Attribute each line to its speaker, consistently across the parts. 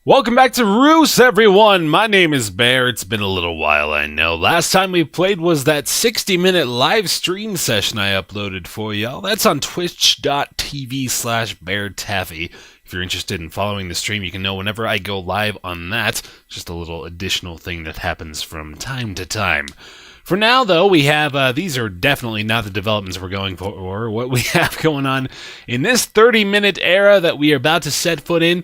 Speaker 1: Welcome back to Reus, everyone! My name is Bear. It's been a little while, I know. Last time we played was that 60-minute live stream session I uploaded for y'all. That's on twitch.tv/BaerTaffy. If you're interested in following the stream, you can know whenever I go live on that. Just a little additional thing that happens from time to time. For now, though, we have, these are definitely not the developments we're going for, or what we have going on in this 30-minute era that we are about to set foot in.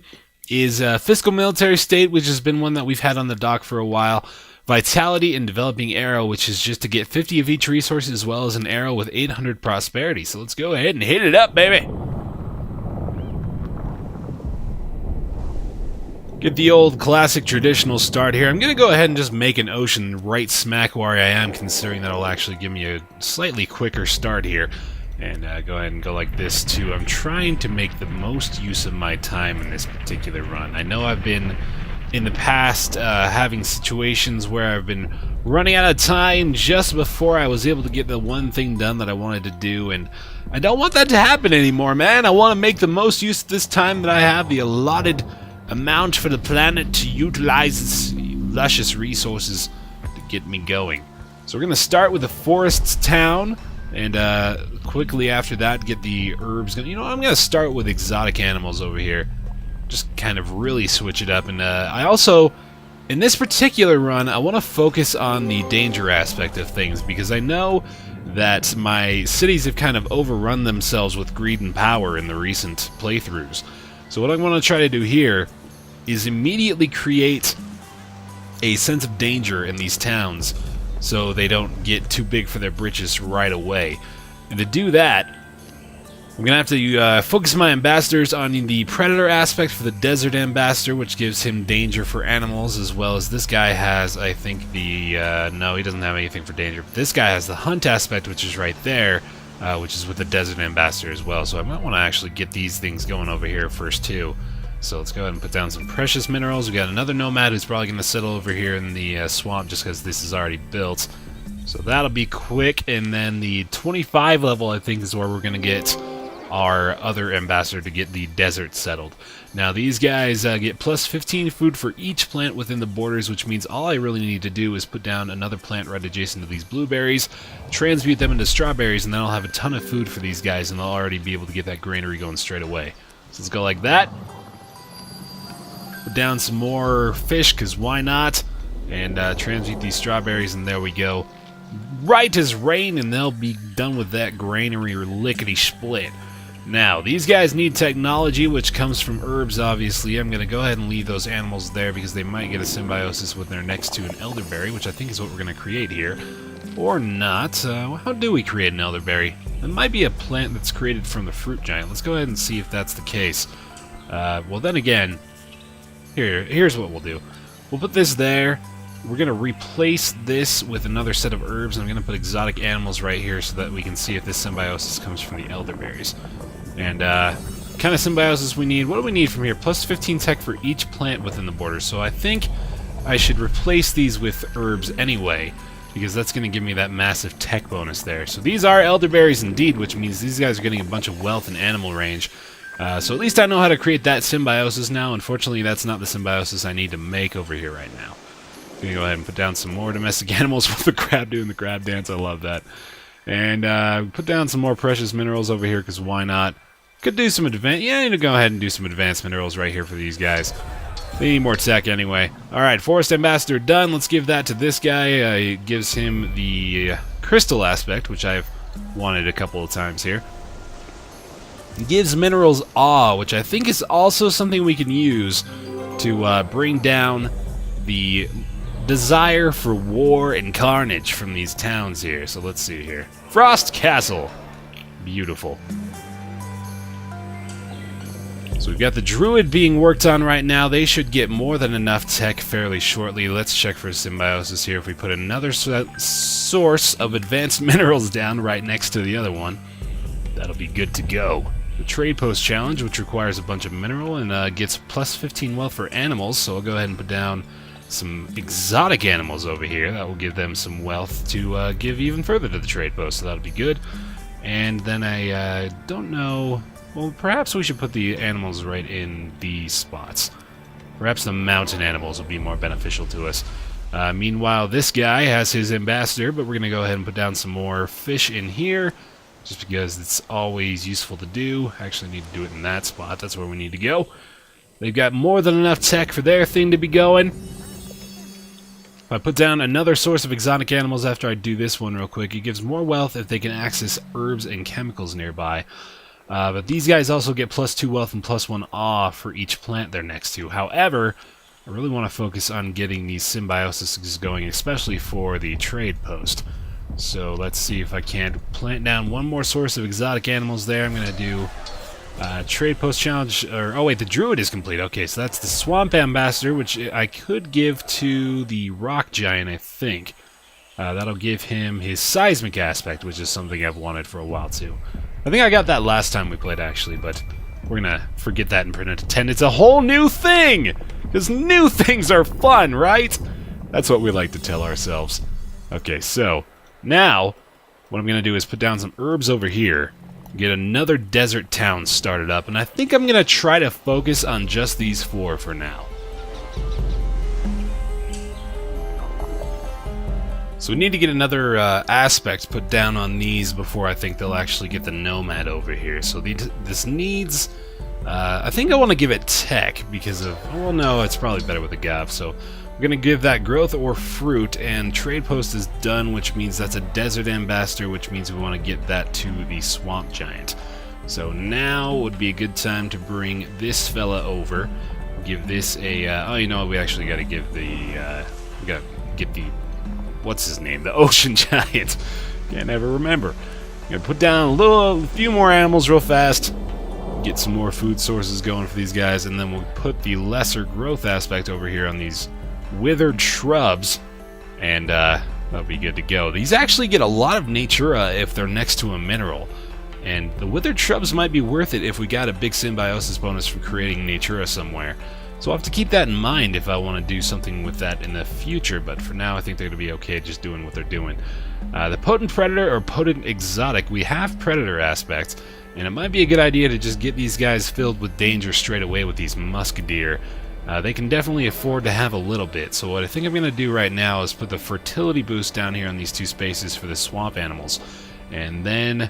Speaker 1: Is Fiscal Military State, which has been one that we've had on the dock for a while. Vitality and Developing Arrow, which is just to get 50 of each resource as well as an arrow with 800 prosperity. So let's go ahead and hit it up, baby! Get the old classic traditional start here. I'm going to go ahead and just make an ocean right smack where I am, considering that'll actually give me a slightly quicker start here. And go ahead and go like this too. I'm trying to make the most use of my time in this particular run. I know I've been in the past having situations where I've been running out of time just before I was able to get the one thing done that I wanted to do, and I don't want that to happen anymore, man. I want to make the most use of this time that I have, the allotted amount for the planet to utilize its luscious resources to get me going. So we're going to start with the forest's town. And quickly after that, get the herbs. You know, I'm going to start with exotic animals over here. Just kind of really switch it up. And I also, in this particular run, I want to focus on the danger aspect of things. Because I know that my cities have kind of overrun themselves with greed and power in the recent playthroughs. So what I want to try to do here is immediately create a sense of danger in these towns, so they don't get too big for their britches right away. And to do that, I'm going to have to focus my ambassadors on the predator aspect for the desert ambassador, which gives him danger for animals, as well as this guy has, I think, the... no, he doesn't have anything for danger. But this guy has the hunt aspect, which is right there, which is with the desert ambassador as well. So I might want to actually get these things going over here first, too. So let's go ahead and put down some precious minerals. We got another nomad who's probably going to settle over here in the swamp just because this is already built. So that'll be quick. And then the 25 level, I think, is where we're going to get our other ambassador to get the desert settled. Now these guys get plus 15 food for each plant within the borders, which means all I really need to do is put down another plant right adjacent to these blueberries, transmute them into strawberries, and then I'll have a ton of food for these guys, and they'll already be able to get that granary going straight away. So let's go like that. Put down some more fish, because why not? And transmute these strawberries, and there we go. Right as rain, and they'll be done with that granary or lickety-split. Now, these guys need technology, which comes from herbs, obviously. I'm going to go ahead and leave those animals there, because they might get a symbiosis with their next to an elderberry, which I think is what we're going to create here. Or not. How do we create an elderberry? It might be a plant that's created from the fruit giant. Let's go ahead and see if that's the case. Well, then again... Here's what we'll do. We'll put this there. We're going to replace this with another set of herbs. I'm going to put exotic animals right here so that we can see if this symbiosis comes from the elderberries. And kind of symbiosis we need. What do we need from here? Plus 15 tech for each plant within the border. So I think I should replace these with herbs anyway, because that's going to give me that massive tech bonus there. So these are elderberries indeed, which means these guys are getting a bunch of wealth and animal range. So at least I know how to create that symbiosis now. Unfortunately, that's not the symbiosis I need to make over here right now. I'm going to go ahead and put down some more domestic animals with the crab doing the crab dance. I love that. And put down some more precious minerals over here, because why not? Could do some advanced... Yeah, I need to go ahead and do some advanced minerals right here for these guys. They need more tech anyway. Alright, Forest Ambassador done. Let's give that to this guy. It gives him the crystal aspect, which I've wanted a couple of times here. It gives minerals awe, which I think is also something we can use to bring down the desire for war and carnage from these towns here. So let's see here. Frost Castle. Beautiful. So we've got the Druid being worked on right now. They should get more than enough tech fairly shortly. Let's check for symbiosis here. If we put another source of advanced minerals down right next to the other one, that'll be good to go. The Trade Post Challenge, which requires a bunch of mineral and gets plus 15 wealth for animals, so I'll go ahead and put down some exotic animals over here. That will give them some wealth to give even further to the Trade Post, so that'll be good. And then I don't know... Well, perhaps we should put the animals right in these spots. Perhaps the mountain animals will be more beneficial to us. Meanwhile, this guy has his ambassador, but we're going to go ahead and put down some more fish in here, just because it's always useful to do. Actually need to do it in that spot. That's where we need to go. They've got more than enough tech for their thing to be going. If I put down another source of exotic animals after I do this one real quick, it gives more wealth if they can access herbs and chemicals nearby. But these guys also get +2 wealth and +1 awe for each plant they're next to. However, I really want to focus on getting these symbioses going, especially for the trade post. So let's see if I can plant down one more source of exotic animals there. I'm going to do trade post challenge, or oh wait, the druid is complete. Okay, so that's the swamp ambassador, which I could give to the rock giant, I think. That'll give him his seismic aspect, which is something I've wanted for a while too. I think I got that last time we played actually, but we're gonna forget that and print it to 10. It's a whole new thing! Because new things are fun, right? That's what we like to tell ourselves. Okay, so now what I'm gonna do is put down some herbs over here, get another desert town started up, and I think I'm gonna try to focus on just these 4 for now. So we need to get another aspect put down on these before I think they'll actually get the nomad over here. So this needs... I think I want to give it tech because of... Well, no, it's probably better with a gav. So we're going to give that growth or fruit, and trade post is done, which means that's a desert ambassador, which means we want to get that to the swamp giant. So now would be a good time to bring this fella over. Give this a... oh, you know what? We actually got to give the... we got to get the... What's his name? The ocean giant. Can't ever remember. I'm gonna put down a few more animals real fast. Get some more food sources going for these guys, and then we'll put the lesser growth aspect over here on these withered shrubs, and that'll be good to go. These actually get a lot of natura if they're next to a mineral, and the withered shrubs might be worth it if we got a big symbiosis bonus for creating natura somewhere. So I'll have to keep that in mind if I want to do something with that in the future, but for now I think they're going to be okay just doing what they're doing. The potent predator or potent exotic, we have predator aspects, and it might be a good idea to just get these guys filled with danger straight away with these musk deer. They can definitely afford to have a little bit, so what I think I'm going to do right now is put the fertility boost down here on these 2 spaces for the swamp animals, and then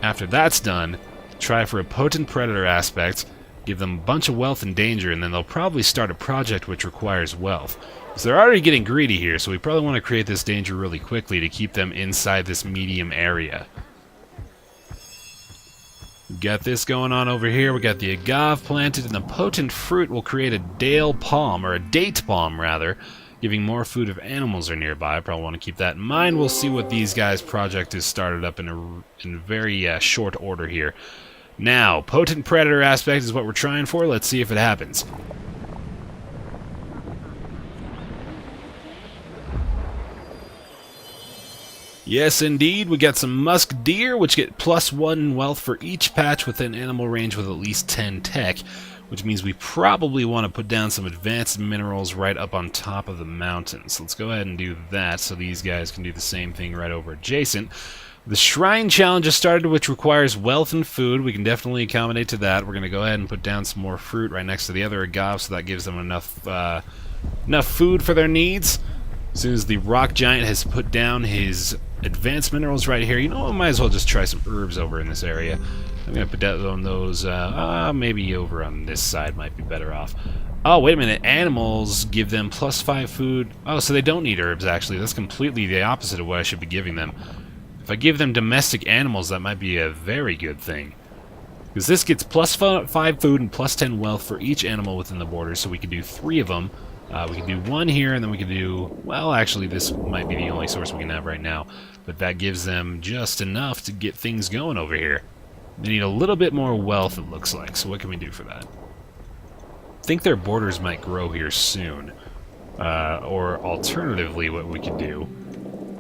Speaker 1: after that's done, try for a potent predator aspect, give them a bunch of wealth and danger, and then they'll probably start a project which requires wealth. So they're already getting greedy here, so we probably want to create this danger really quickly to keep them inside this medium area. We've got this going on over here. We got the agave planted, and the potent fruit will create a date palm, rather, giving more food if animals are nearby. I probably want to keep that in mind. We'll see what these guys' project is started up in very short order here. Now, potent predator aspect is what we're trying for. Let's see if it happens. Yes, indeed. We got some musk deer, which get +1 wealth for each patch within animal range with at least 10 tech, which means we probably want to put down some advanced minerals right up on top of the mountains. Let's go ahead and do that so these guys can do the same thing right over adjacent. The Shrine Challenge has started, which requires wealth and food. We can definitely accommodate to that. We're going to go ahead and put down some more fruit right next to the other agave, so that gives them enough food for their needs. As soon as the rock giant has put down his advanced minerals right here, you know, I might as well just try some herbs over in this area. I'm going to put down those, maybe over on this side might be better off. Oh, wait a minute. Animals give them +5 food. Oh, so they don't need herbs, actually. That's completely the opposite of what I should be giving them. If I give them domestic animals, that might be a very good thing. Because this gets +5 food and +10 wealth for each animal within the border, so we can do 3 of them. We can do 1 here, and then we can do... Well, actually, this might be the only source we can have right now. But that gives them just enough to get things going over here. They need a little bit more wealth, it looks like. So what can we do for that? I think their borders might grow here soon. Or alternatively, what we could do...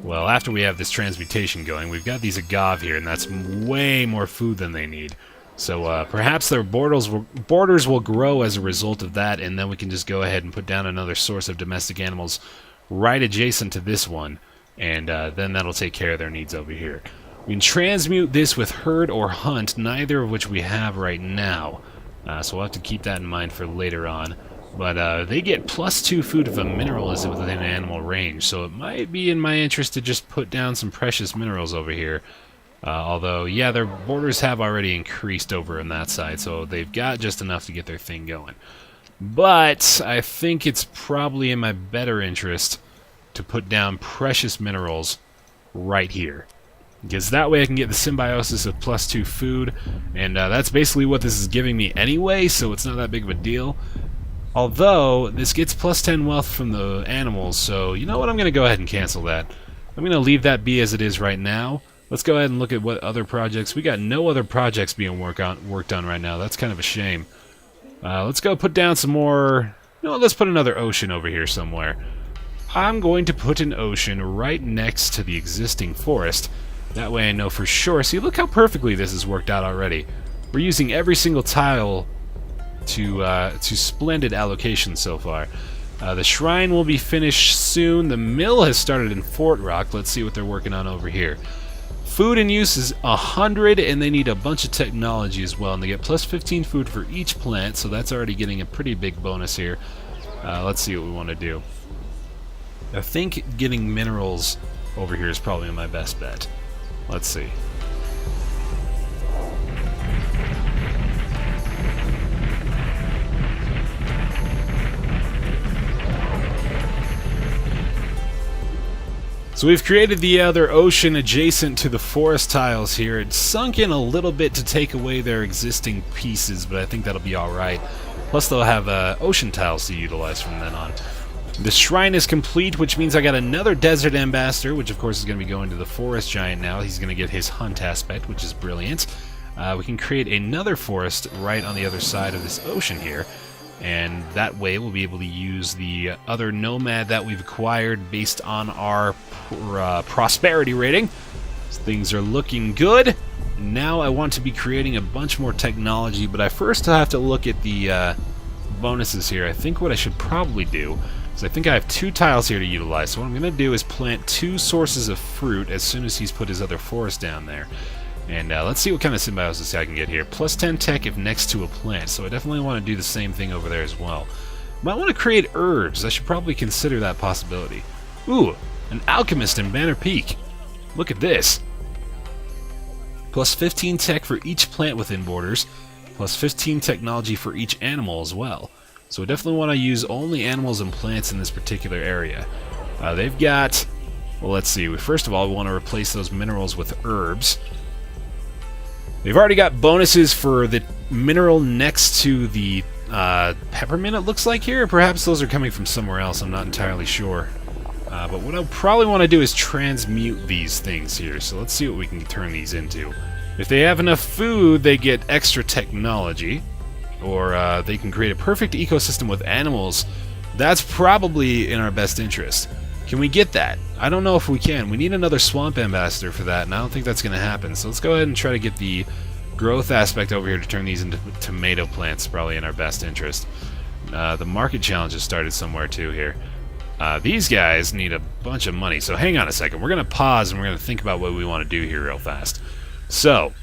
Speaker 1: Well, after we have this transmutation going, we've got these agave here, and that's way more food than they need. So perhaps their borders will grow as a result of that, and then we can just go ahead and put down another source of domestic animals right adjacent to this one, and then that'll take care of their needs over here. We can transmute this with herd or hunt, neither of which we have right now. So we'll have to keep that in mind for later on. But they get +2 food if a mineral is within animal range, so it might be in my interest to just put down some precious minerals over here. Although, yeah, their borders have already increased over on that side, so they've got just enough to get their thing going. But I think it's probably in my better interest to put down precious minerals right here, because that way I can get the symbiosis of +2 food, and that's basically what this is giving me anyway, so it's not that big of a deal. Although, this gets +10 wealth from the animals, so you know what, I'm going to go ahead and cancel that. I'm going to leave that be as it is right now. Let's go ahead and look at what other projects. We got no other projects being worked on right now. That's kind of a shame. Let's go put down some more. No, let's put another ocean over here somewhere. I'm going to put an ocean right next to the existing forest. That way I know for sure. See, look how perfectly this has worked out already. We're using every single tile to splendid allocation so far. The shrine will be finished soon. The mill has started in Fort Rock. Let's see what they're working on over here. Food in use is 100, and they need a bunch of technology as well, and they get +15 food for each plant, so that's already getting a pretty big bonus here. Let's see what we want to do. I think getting minerals over here is probably my best bet. Let's see. So we've created the other ocean adjacent to the forest tiles here. It's sunk in a little bit to take away their existing pieces, but I think that'll be alright. Plus they'll have ocean tiles to utilize from then on. The shrine is complete, which means I got another desert ambassador, which of course is going to be going to the forest giant now. He's going to get his hunt aspect, which is brilliant. We can create another forest right on the other side of this ocean here. And that way we'll be able to use the other nomad that we've acquired based on our prosperity rating. So things are looking good. Now I want to be creating a bunch more technology, but I first have to look at the bonuses here. I think what I should probably do is I think I have 2 tiles here to utilize. So what I'm going to do is plant 2 sources of fruit as soon as he's put his other forest down there. And let's see what kind of symbiosis I can get here. +10 tech if next to a plant, so I definitely want to do the same thing over there as well. Might want to create herbs. I should probably consider that possibility. Ooh, an Alchemist in Banner Peak. Look at this. +15 tech for each plant within borders, +15 technology for each animal as well. So I definitely want to use only animals and plants in this particular area. They've got, well, let's see. First of all, we want to replace those minerals with herbs. They've already got bonuses for the mineral next to the peppermint, it looks like here. Perhaps those are coming from somewhere else. I'm not entirely sure. But what I'll probably want to do is transmute these things here. So let's see what we can turn these into. If they have enough food, they get extra technology. Or they can create a perfect ecosystem with animals. That's probably in our best interest. Can we get that? I don't know if we can. We need another swamp ambassador for that, and I don't think that's going to happen. So let's go ahead and try to get the growth aspect over here to turn these into tomato plants, probably in our best interest. The market challenge has started somewhere too here. These guys need a bunch of money, so hang on a second. We're going to pause and we're going to think about what we want to do here real fast. So,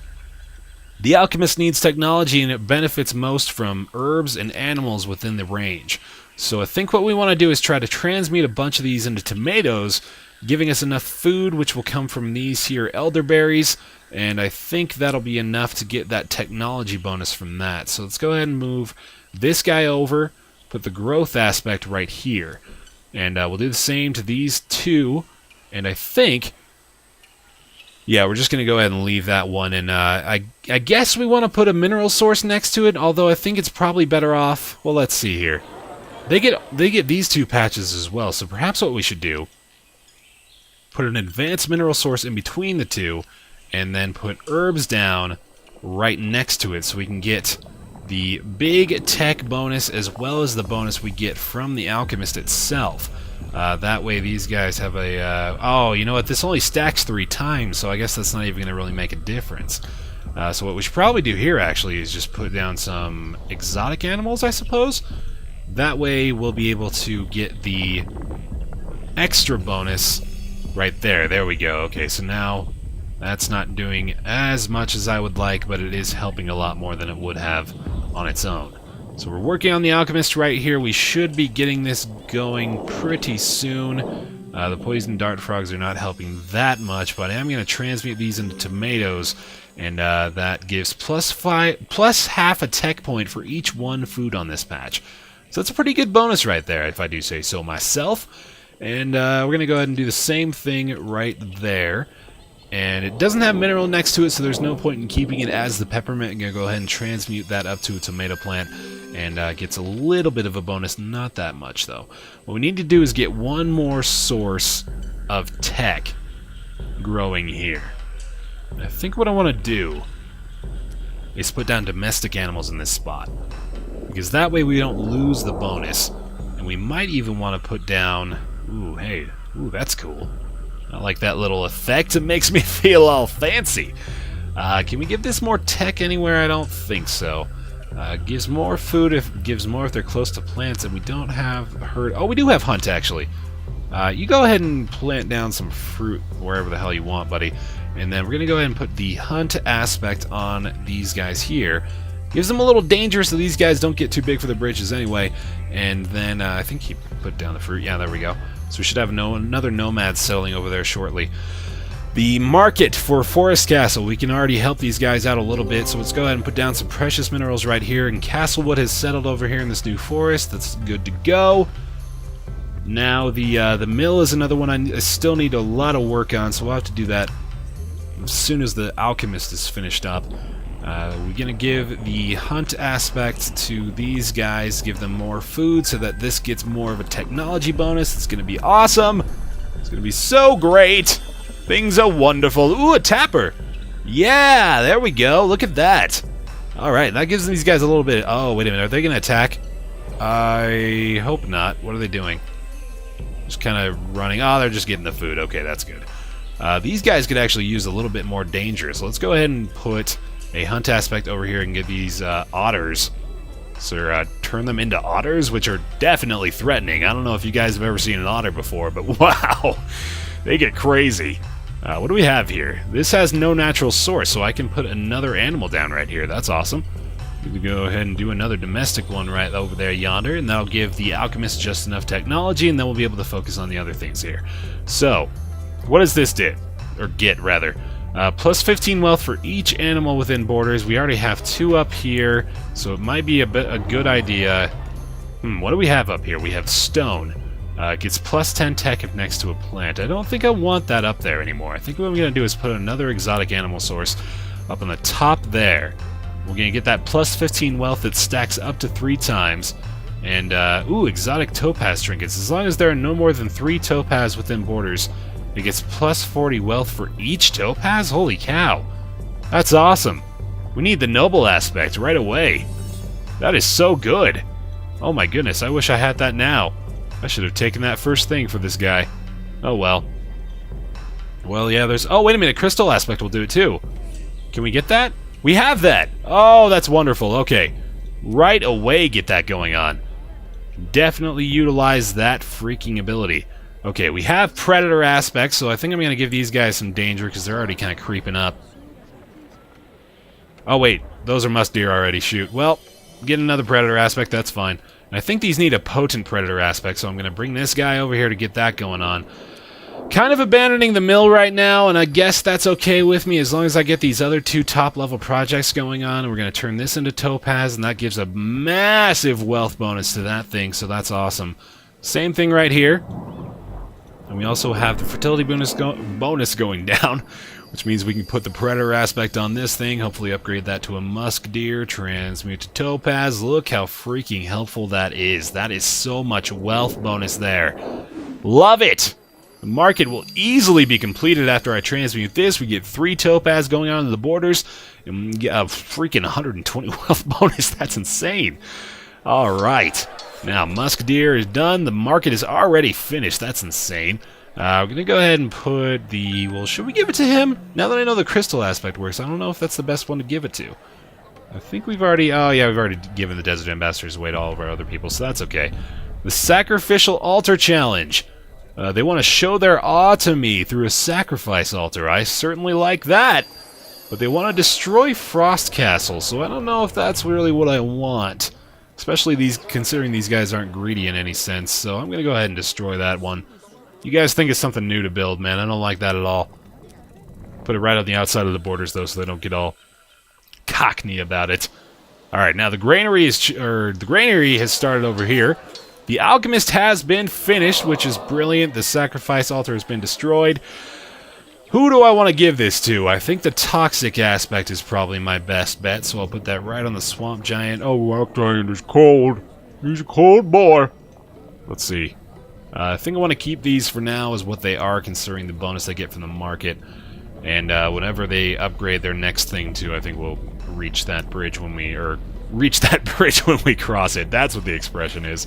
Speaker 1: the Alchemist needs technology, and it benefits most from herbs and animals within the range. So I think what we want to do is try to transmute a bunch of these into tomatoes, giving us enough food, which will come from these here elderberries, and I think that'll be enough to get that technology bonus from that. So let's go ahead and move this guy over, put the growth aspect right here, and we'll do the same to these 2, and I think, yeah, we're just going to go ahead and leave that one, and I guess we want to put a mineral source next to it, although I think it's probably better off, well, let's see here. They get these 2 patches as well, so perhaps what we should do, put an advanced mineral source in between the 2, and then put herbs down right next to it so we can get the big tech bonus as well as the bonus we get from the Alchemist itself. That way these guys have a... oh, you know what? This only stacks 3 times, so I guess that's not even going to really make a difference. So what we should probably do here, actually, is just put down some exotic animals, I suppose. That way we'll be able to get the extra bonus right there. There we go. Okay, so now that's not doing as much as I would like, but it is helping a lot more than it would have on its own. So we're working on the Alchemist right here. We should be getting this going pretty soon. The poison dart frogs are not helping that much, but I am going to transmute these into tomatoes, and that gives plus half a tech point for each one food on this patch. So that's a pretty good bonus right there, if I do say so myself. And we're going to go ahead and do the same thing right there. And it doesn't have mineral next to it, so there's no point in keeping it as the peppermint. I'm going to go ahead and transmute that up to a tomato plant, and gets a little bit of a bonus, not that much though. What we need to do is get one more source of tech growing here. I think what I want to do is put down domestic animals in this spot, because that way we don't lose the bonus. And we might even want to put down... Ooh, hey, ooh, that's cool. I like that little effect. It makes me feel all fancy. Can we give this more tech anywhere? I don't think so. Gives more food gives more if they're close to plants, and we don't have herd. Oh, we do have hunt actually. You go ahead and plant down some fruit wherever the hell you want, buddy. And then we're gonna go ahead and put the hunt aspect on these guys here. Gives them a little danger so these guys don't get too big for the bridges anyway. And then I think he put down the fruit. Yeah, there we go. So we should have another nomad settling over there shortly. The market for Forest Castle, we can already help these guys out a little bit, so let's go ahead and put down some precious minerals right here. And Castlewood has settled over here in this new forest. That's good to go. Now the mill is another one I still need a lot of work on, so we'll have to do that as soon as the Alchemist is finished up. We're going to give the hunt aspect to these guys, give them more food so that this gets more of a technology bonus. It's going to be awesome. It's going to be so great. Things are wonderful. Ooh, a tapper. Yeah, there we go. Look at that. Alright, that gives these guys a little bit... Oh, wait a minute. Are they going to attack? I hope not. What are they doing? Just kind of running. Oh, they're just getting the food. Okay, that's good. These guys could actually use a little bit more danger. So let's go ahead and put a hunt aspect over here and get these otters. So turn them into otters, which are definitely threatening. I don't know if you guys have ever seen an otter before, but wow, they get crazy. What do we have here? This has no natural source, so I can put another animal down right here. That's awesome. We can go ahead and do another domestic one right over there yonder, and that'll give the Alchemist just enough technology, and then we'll be able to focus on the other things here. So, what does this do? Or get, rather. Plus 15 wealth for each animal within borders. We already have 2 up here, so it might be a good idea. What do we have up here? We have stone. It gets plus 10 tech if next to a plant. I don't think I want that up there anymore. I think what I'm going to do is put another exotic animal source up on the top there. We're going to get that plus 15 wealth that stacks up to 3 times. And, ooh, exotic topaz trinkets. As long as there are no more than 3 topaz within borders, it gets plus 40 wealth for each topaz? Holy cow. That's awesome. We need the noble aspect right away. That is so good. Oh my goodness, I wish I had that now. I should have taken that first thing for this guy. Oh well. Well, yeah, there's... Oh, wait a minute, crystal aspect will do it too. Can we get that? We have that! Oh, that's wonderful. Okay. Right away get that going on. Definitely utilize that freaking ability. Okay, we have predator aspects, so I think I'm going to give these guys some danger because they're already kind of creeping up. Oh wait, those are musk deer already. Shoot. Well, get another predator aspect, that's fine. And I think these need a potent predator aspect, so I'm going to bring this guy over here to get that going on. Kind of abandoning the mill right now, and I guess that's okay with me as long as I get these other 2 top-level projects going on. And we're going to turn this into topaz, and that gives a massive wealth bonus to that thing, so that's awesome. Same thing right here. And we also have the fertility bonus going down, which means we can put the predator aspect on this thing, hopefully upgrade that to a musk deer, transmute to topaz. Look how freaking helpful that is. That is so much wealth bonus there. Love it! The market will easily be completed after I transmute this. We get 3 topaz going on to the borders, and we get a freaking 120 wealth bonus. That's insane. Alright. Now, musk deer is done. The market is already finished. That's insane. We're going to go ahead and put the... Well, should we give it to him? Now that I know the crystal aspect works, I don't know if that's the best one to give it to. I think we've already... Oh, yeah, we've already given the Desert Ambassadors away to all of our other people, so that's okay. The Sacrificial Altar Challenge. They want to show their awe to me through a sacrifice altar. I certainly like that. But they want to destroy Frost Castle, so I don't know if that's really what I want. Especially considering these guys aren't greedy in any sense, so I'm gonna go ahead and destroy that one. You guys think it's something new to build, man. I don't like that at all. Put it right on the outside of the borders, though, so they don't get all cockney about it. Alright, now the granary has started over here. The Alchemist has been finished, which is brilliant. The sacrifice altar has been destroyed. Who do I want to give this to? I think the toxic aspect is probably my best bet, so I'll put that right on the Swamp Giant. Oh, Rock Giant is cold. He's a cold boy. Let's see. I think I want to keep these for now as what they are, considering the bonus they get from the market. And whenever they upgrade their next thing too, I think we'll reach that bridge when we cross it. That's what the expression is.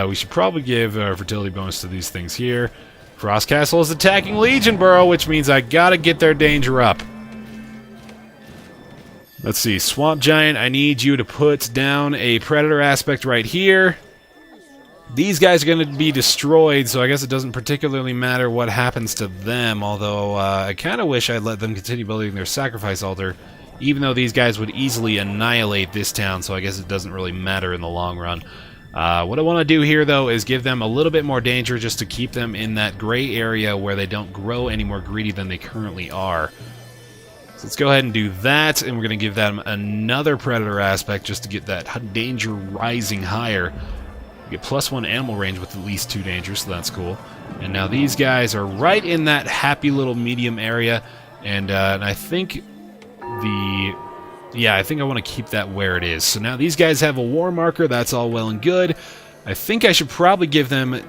Speaker 1: We should probably give a fertility bonus to these things here. Frost Castle is attacking Legion Burrow, which means I gotta get their danger up. Let's see, Swamp Giant, I need you to put down a Predator aspect right here. These guys are going to be destroyed, so I guess it doesn't particularly matter what happens to them, although I kind of wish I'd let them continue building their sacrifice altar, even though these guys would easily annihilate this town, so I guess it doesn't really matter in the long run. What I want to do here, though, is give them a little bit more danger just to keep them in that gray area where they don't grow any more greedy than they currently are. So let's go ahead and do that, and we're going to give them another Predator aspect just to get that danger rising higher. We get +1 animal range with at least 2 dangers, so that's cool. And now these guys are right in that happy little medium area, and I think I think I want to keep that where it is. So now these guys have a war marker, that's all well and good. I think I should probably give them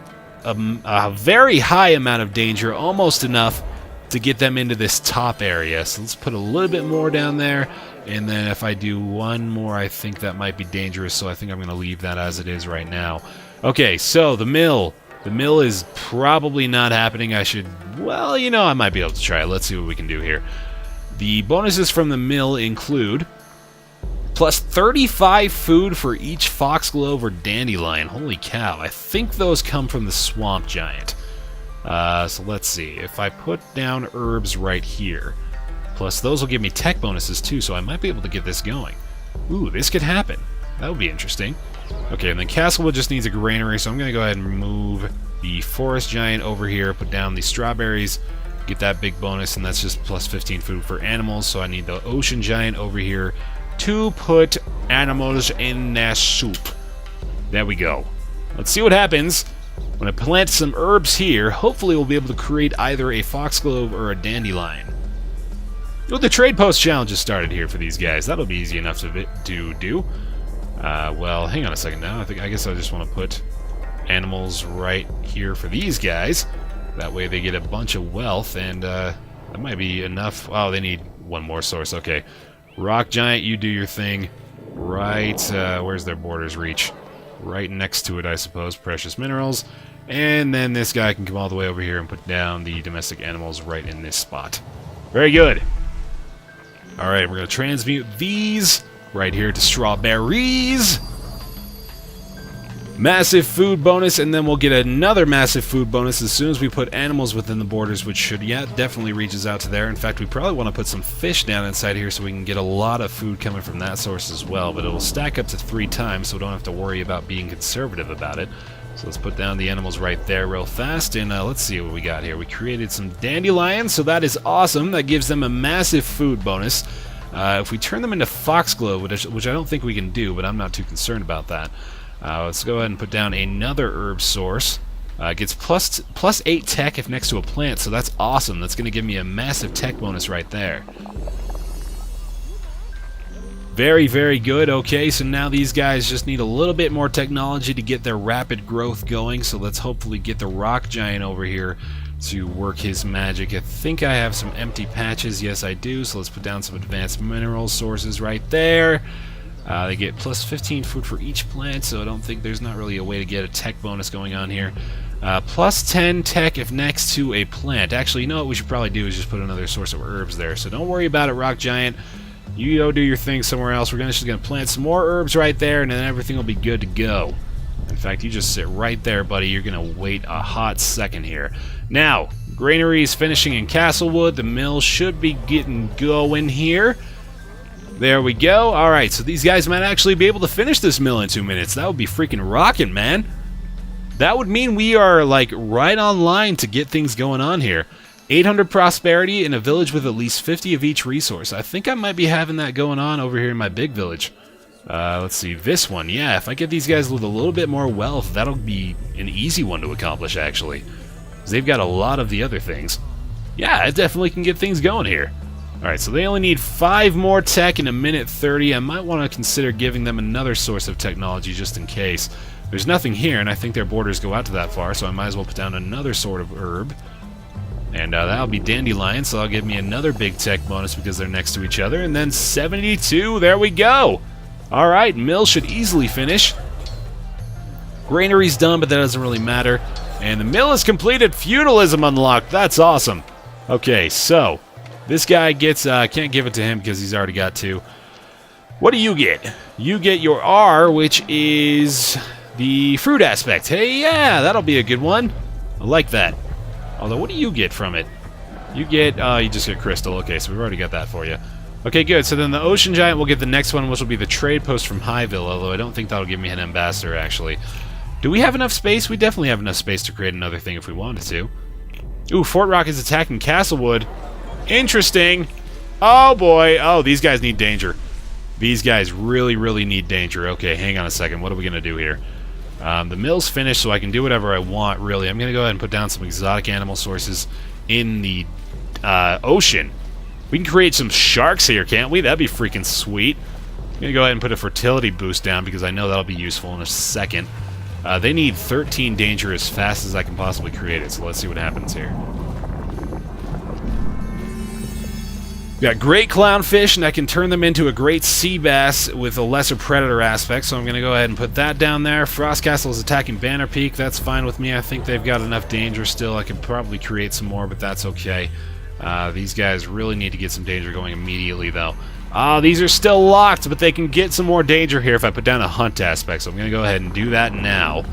Speaker 1: a very high amount of danger, almost enough to get them into this top area. So let's put a little bit more down there, and then if I do one more, I think that might be dangerous, so I think I'm going to leave that as it is right now. Okay, so the mill. The mill is probably not happening. I should, well, you know, I might be able to try it. Let's see what we can do here. The bonuses from the mill include +35 food for each foxglove or dandelion. Holy cow, I think those come from the Swamp Giant. So let's see. If I put down herbs right here, plus those will give me tech bonuses too, so I might be able to get this going. Ooh, this could happen. That would be interesting. Okay, and then Castlewood just needs a granary, so I'm going to go ahead and move the Forest Giant over here, put down the strawberries, get that big bonus, and that's just +15 food for animals, so I need the Ocean Giant over here to put animals in their soup. There we go. Let's see what happens when I plant some herbs here. Hopefully we'll be able to create either a foxglove or a dandelion. Oh, the trade post challenge has started here for these guys. That'll be easy enough to do. Well, hang on a second now. I guess I just want to put animals right here for these guys. That way they get a bunch of wealth, and that might be enough. Oh, they need one more source. Okay. Rock Giant, you do your thing. Right, where's their borders reach? Right next to it, I suppose. Precious minerals. And then this guy can come all the way over here and put down the domestic animals right in this spot. Very good. Alright, we're going to transmute these right here to strawberries. Massive food bonus, and then we'll get another massive food bonus as soon as we put animals within the borders, which should, yeah, definitely reaches out to there. In fact, we probably want to put some fish down inside here so we can get a lot of food coming from that source as well, but it'll stack up to 3 times, so we don't have to worry about being conservative about it. So let's put down the animals right there real fast, and let's see what we got here. We created some dandelions, so that is awesome. That gives them a massive food bonus. If we turn them into foxglove, which I don't think we can do, but I'm not too concerned about that. Let's go ahead and put down another herb source. Gets plus 8 tech if next to a plant, so that's awesome. That's going to give me a massive tech bonus right there. Very, very good. Okay, so now these guys just need a little bit more technology to get their rapid growth going, so let's hopefully get the Rock Giant over here to work his magic. I think I have some empty patches. Yes, I do, so let's put down some advanced mineral sources right there. They get +15 food for each plant, so I don't think there's not really a way to get a tech bonus going on here. +10 tech if next to a plant. Actually, you know what we should probably do is just put another source of herbs there, so don't worry about it, Rock Giant. You go do your thing somewhere else. We're just going to plant some more herbs right there, and then everything will be good to go. In fact, you just sit right there, buddy. You're going to wait a hot second here. Now, granary is finishing in Castlewood. The mill should be getting going here. There we go. Alright, so these guys might actually be able to finish this mill in 2 minutes. That would be freaking rocking, man. That would mean we are, like, right on line to get things going on here. 800 prosperity in a village with at least 50 of each resource. I think I might be having that going on over here in my big village. Let's see, this one. Yeah, if I get these guys with a little bit more wealth, that'll be an easy one to accomplish, actually. Because they've got a lot of the other things. Yeah, I definitely can get things going here. Alright, so they only need 5 more tech in a minute 30. I might want to consider giving them another source of technology just in case. There's nothing here, and I think their borders go out to that far, so I might as well put down another sort of herb. And that'll be dandelion, so that'll give me another big tech bonus because they're next to each other. And then 72, there we go! Alright, mill should easily finish. Granary's done, but that doesn't really matter. And the mill is completed, feudalism unlocked, that's awesome. Okay, so, this guy gets, can't give it to him because he's already got 2. What do you get? You get your R, which is the fruit aspect. Hey, yeah, that'll be a good one. I like that. Although, what do you get from it? You get, you just get crystal. Okay, so we've already got that for you. Okay, good. So then the Ocean Giant will get the next one, which will be the trade post from Highville, although I don't think that'll give me an ambassador, actually. Do we have enough space? We definitely have enough space to create another thing if we wanted to. Ooh, Fort Rock is attacking Castlewood. Interesting. Oh, boy. Oh, these guys need danger. These guys really, really need danger. Okay, hang on a second. What are we going to do here? The mill's finished, so I can do whatever I want, really. I'm going to go ahead and put down some exotic animal sources in the ocean. We can create some sharks here, can't we? That'd be freaking sweet. I'm going to go ahead and put a fertility boost down because I know that'll be useful in a second. They need 13 danger as fast as I can possibly create it, so let's see what happens here. We got great clownfish, and I can turn them into a great sea bass with a lesser predator aspect, so I'm going to go ahead and put that down there. Frost Castle is attacking Banner Peak. That's fine with me. I think they've got enough danger still. I could probably create some more, but that's okay. These guys really need to get some danger going immediately, though. These are still locked, but they can get some more danger here if I put down a hunt aspect, so I'm going to go ahead and do that now.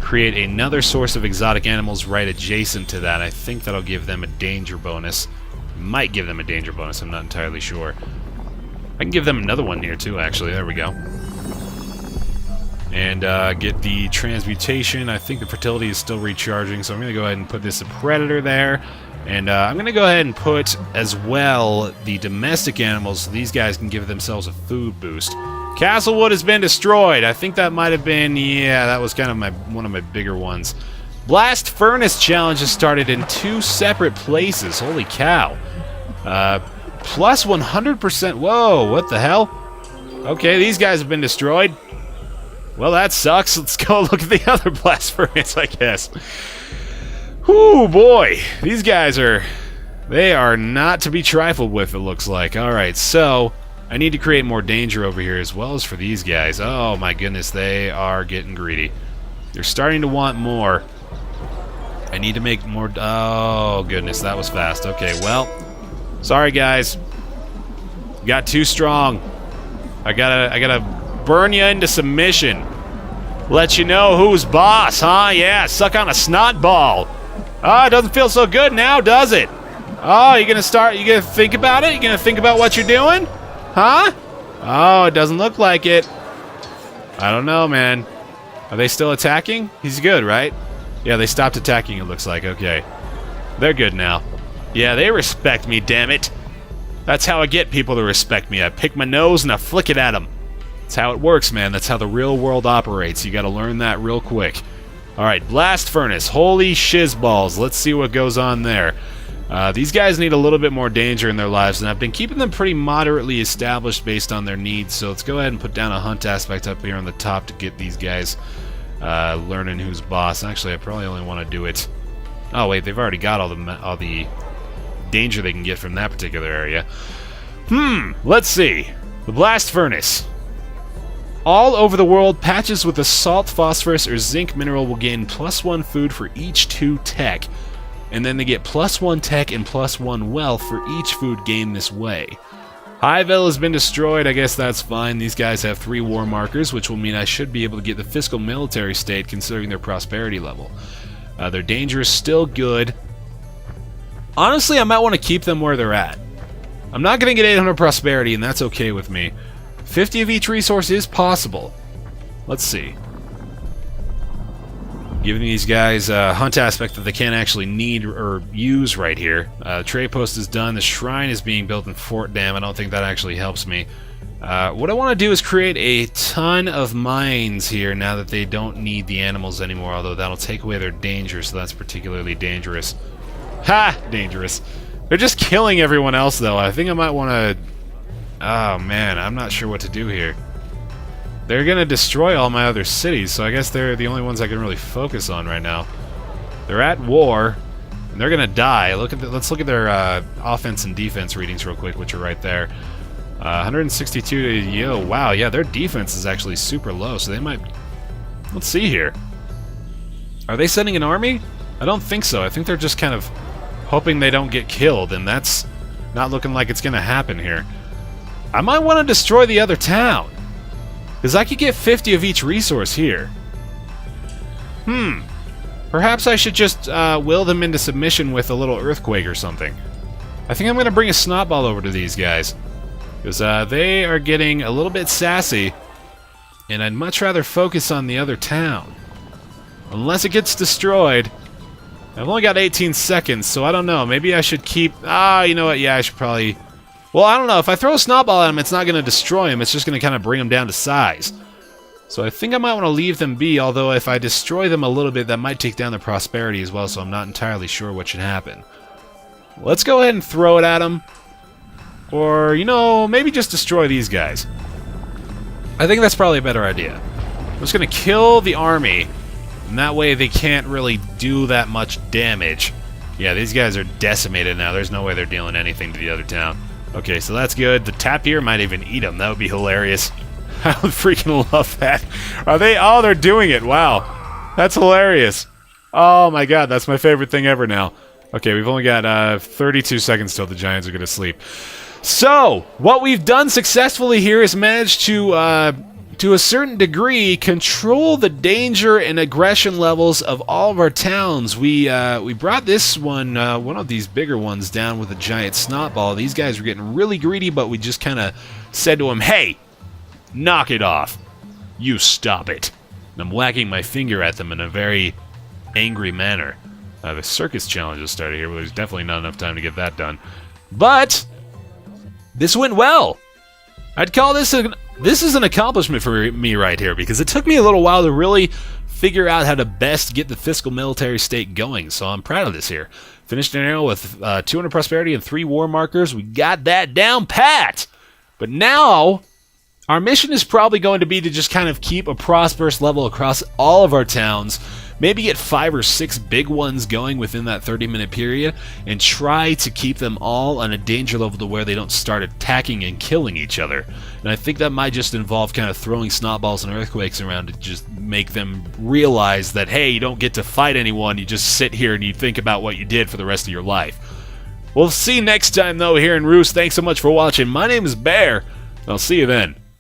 Speaker 1: Create another source of exotic animals right adjacent to that. I think that'll give them a danger bonus. Might give them a danger bonus, I'm not entirely sure. I can give them another one here too, actually. There we go. And get the transmutation. I think the fertility is still recharging, so I'm going to go ahead and put this a predator there. And I'm going to go ahead and put as well the domestic animals so these guys can give themselves a food boost. Castlewood has been destroyed. I think that might have been, yeah, that was kind of one of my bigger ones. Blast Furnace Challenge has started in 2 separate places. Holy cow. Plus 100%. Whoa, what the hell? Okay, these guys have been destroyed. Well, that sucks. Let's go look at the other Blast Furnace, I guess. Whew, boy. These guys they are not to be trifled with, it looks like. Alright, so I need to create more danger over here as well as for these guys. Oh, my goodness, they are getting greedy. They're starting to want more. I need to make more... Oh, goodness, that was fast. Okay, well, sorry, guys. Got too strong. I gotta burn you into submission. Let you know who's boss, huh? Yeah, suck on a snot ball. Oh, it doesn't feel so good now, does it? Oh, you gonna think about it? You gonna think about what you're doing? Huh? Oh, it doesn't look like it. I don't know, man. Are they still attacking? He's good, right? Yeah, they stopped attacking, it looks like. Okay. They're good now. Yeah, they respect me, damn it. That's how I get people to respect me. I pick my nose and I flick it at them. That's how it works, man. That's how the real world operates. You gotta learn that real quick. Alright, Blast Furnace. Holy shizballs. Let's see what goes on there. These guys need a little bit more danger in their lives, and I've been keeping them pretty moderately established based on their needs, so let's go ahead and put down a hunt aspect up here on the top to get these guys learning who's boss. Actually, I probably only want to do it... Oh, wait, they've already got all the danger they can get from that particular area. Let's see. The Blast Furnace. All over the world, patches with a salt, phosphorus, or zinc mineral will gain +1 food for each 2 tech. And then they get +1 tech and +1 wealth for each food gained this way. Highville has been destroyed. I guess that's fine. These guys have 3 war markers, which will mean I should be able to get the fiscal military state considering their prosperity level. Their danger is still good. Honestly, I might want to keep them where they're at. I'm not going to get 800 prosperity, and that's okay with me. 50 of each resource is possible. Let's see. Giving these guys a hunt aspect that they can't actually need or use right here. Trade post is done. The shrine is being built in Fort Dam. I don't think that actually helps me. What I want to do is create a ton of mines here now that they don't need the animals anymore, although that'll take away their danger, so that's particularly dangerous. Ha! Dangerous. They're just killing everyone else, though. I think I might want to... Oh, man, I'm not sure what to do here. They're going to destroy all my other cities, so I guess they're the only ones I can really focus on right now. They're at war, and they're going to die. Let's look at their offense and defense readings real quick, which are right there. 162 to... Yo, wow, yeah, their defense is actually super low, so they might... Let's see here. Are they sending an army? I don't think so. I think they're just kind of hoping they don't get killed, and that's not looking like it's going to happen here. I might want to destroy the other town, because I could get 50 of each resource here. Perhaps I should just will them into submission with a little earthquake or something. I think I'm going to bring a snotball over to these guys, because they are getting a little bit sassy, and I'd much rather focus on the other town. Unless it gets destroyed. I've only got 18 seconds, so I don't know. Maybe I should keep... you know what? Yeah, I should probably... Well, I don't know. If I throw a snowball at him, it's not going to destroy him. It's just going to kind of bring him down to size. So I think I might want to leave them be, although if I destroy them a little bit, that might take down their prosperity as well, so I'm not entirely sure what should happen. Let's go ahead and throw it at them. Or, you know, maybe just destroy these guys. I think that's probably a better idea. I'm just going to kill the army, and that way they can't really do that much damage. Yeah, these guys are decimated now. There's no way they're dealing anything to the other town. Okay, so that's good. The tapir might even eat them. That would be hilarious. I would freaking love that. Are they? Oh, they're doing it. Wow. That's hilarious. Oh my god, that's my favorite thing ever now. Okay, we've only got 32 seconds till the giants are going to sleep. So, what we've done successfully here is managed to a certain degree, control the danger and aggression levels of all of our towns. We brought this one of these bigger ones down with a giant snotball. These guys were getting really greedy, but we just kind of said to them, hey, knock it off. You stop it. And I'm wagging my finger at them in a very angry manner. The circus challenge has started here, but there's definitely not enough time to get that done. But this went well. I'd call this this is an accomplishment for me right here, because it took me a little while to really figure out how to best get the fiscal military state going, so I'm proud of this here. Finished an arrow with 200 prosperity and 3 war markers. We got that down pat! But now, our mission is probably going to be to just kind of keep a prosperous level across all of our towns, maybe get 5 or 6 big ones going within that 30-minute period, and try to keep them all on a danger level to where they don't start attacking and killing each other. And I think that might just involve kind of throwing snotballs and earthquakes around to just make them realize that, hey, you don't get to fight anyone, you just sit here and you think about what you did for the rest of your life. We'll see you next time, though, here in Reus. Thanks so much for watching. My name is Bear, and I'll see you then.